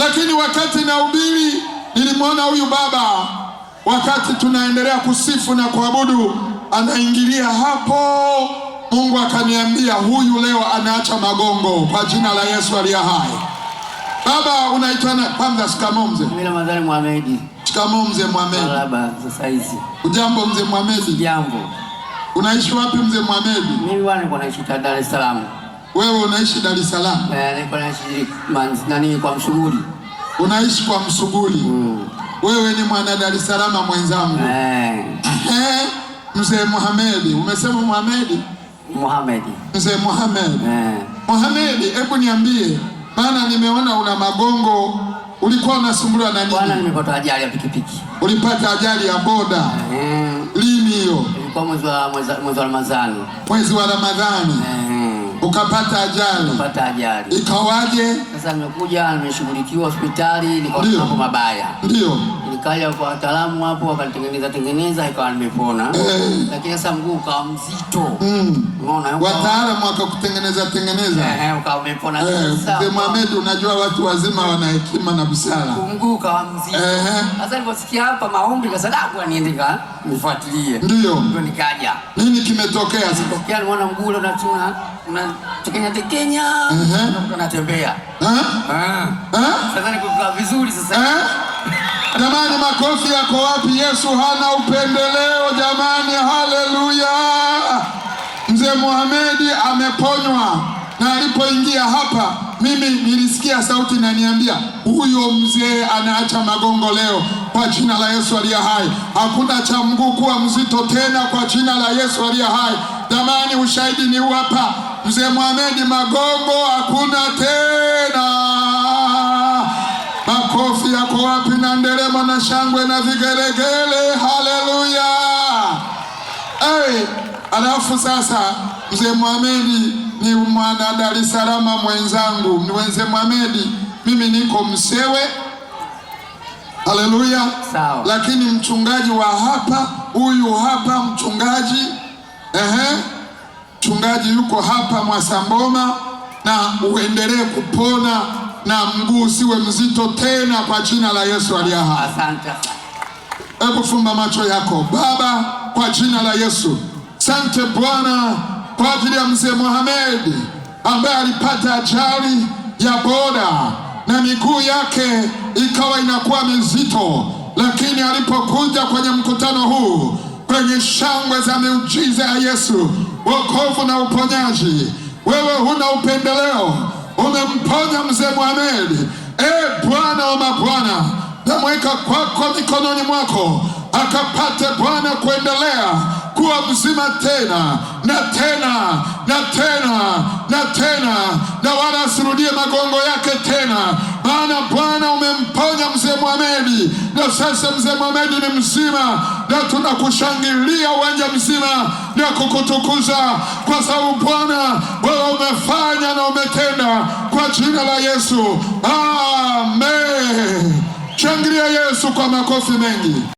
Lakini wakati nahubiri nilimwona huyu baba, wakati tunaendelea kusifu na kuabudu, anaingilia hapo. Mungu akaniambia huyu leo anaacha magongo kwa jina la Yesu aliye hai. Baba, unaitwa nani? Kwanza shikamoo mzee. Mimi Ramadhani Mohamed. Shikamoo mzee Mohamed. Marhaba sasa hizi. Ujambo mzee Mohamed? Jambo. Unaishi wapi mzee Mohamed? Mimi niko naishi Dar es Salaam. Wewe unaishi Dar es Salaam? Niko naishi kwa Msuguri. Unaishi kwa Msuguri? Wewe ni mwana Dar es Salaam mwenzangu. Mzee Mohamed, umesema Mohamed? Mohamed. Mzee Mohamed. Mohamed, hebu niambie, maana nimeona una magongo. Ulikuwa unasumbuliwa na nini? Bwana, nimepata ajali ya pikipiki. Ulipata ajali ya boda? Lini hiyo? Ilikuwa mwezi wa Ramadhani. Mwezi wa Ramadhani. Ukapata ajali? Ukapata ajali. Ikawaje? Sasa nimekuja, nimeshughulikiwa hospitali, niko mambo mabaya. Ndio. Nikaja kwa wataalamu hapo, wakanitengeneza ikawa nimepona. Lakini sasa mguu ukawa mzito. Unaona? Wataalamu wakakutengeneza. Ukawa umepona sasa. Mzee Mohamed, unajua watu wazima wana hekima na busara. Mguu ukawa mzito. Sasa niliposikia hapa maombi kasadaku niendeka nifuatilie. Ndio nikaja. Nini kimetokea sasa? Tokea nimeona mguu ule tekenya unatembea. Sasa niko vizuri sasa. Jamani, makofi yako wapi? Yesu hana upendeleo jamani, haleluya. Mzee Mohamed ameponywa, na alipoingia hapa mimi nilisikia sauti inaniambia huyo mzee anaacha magongo leo kwa jina la Yesu aliye hai. Hakuna cha mguu kuwa mzito tena kwa jina la Yesu aliye hai. Jamani, ushahidi ni hapa. Mzee Mohamed, magongo hakuna tena. Makofi yako wapi na nderemo na shangwe na vigelegele, haleluya. Alafu sasa Mzee Mohamed ni mwana Dar es Salaam mwenzangu. Mzee Mohamed, mimi niko Msewe, haleluya. Sawa. Lakini mchungaji wa hapa, huyu hapa mchungaji, mchungaji yuko hapa Mwasamboma, na uendelee kupona na mguu siwe mzito tena kwa jina la Yesu aliye hai. Asante. Hebu fumba macho yako. Baba, kwa jina la Yesu, asante Bwana kwa ajili ya Mzee Mohamed ambaye alipata ajali ya boda na miguu yake ikawa inakuwa mizito, lakini alipokuja kwenye mkutano huu, kwenye shangwe za miujiza ya Yesu, wokovu na uponyaji, wewe huna upendeleo, umemponya Mzee Mohamed. Bwana wa mabwana, namweka kwako mikononi mwako, akapate Bwana kuendelea kuwa mzima tena na tena na tena na tena, na wala asirudie magongo yake tena, maana Bwana umemponya Mzee Mohamed, na sasa Mzee Mohamed ni mzima, na tunakushangilia uwanja mzima na kukutukuza kwa sababu Bwana wewe umefanya na umetenda kwa jina la Yesu, amen. Shangilia Yesu kwa makofi mengi.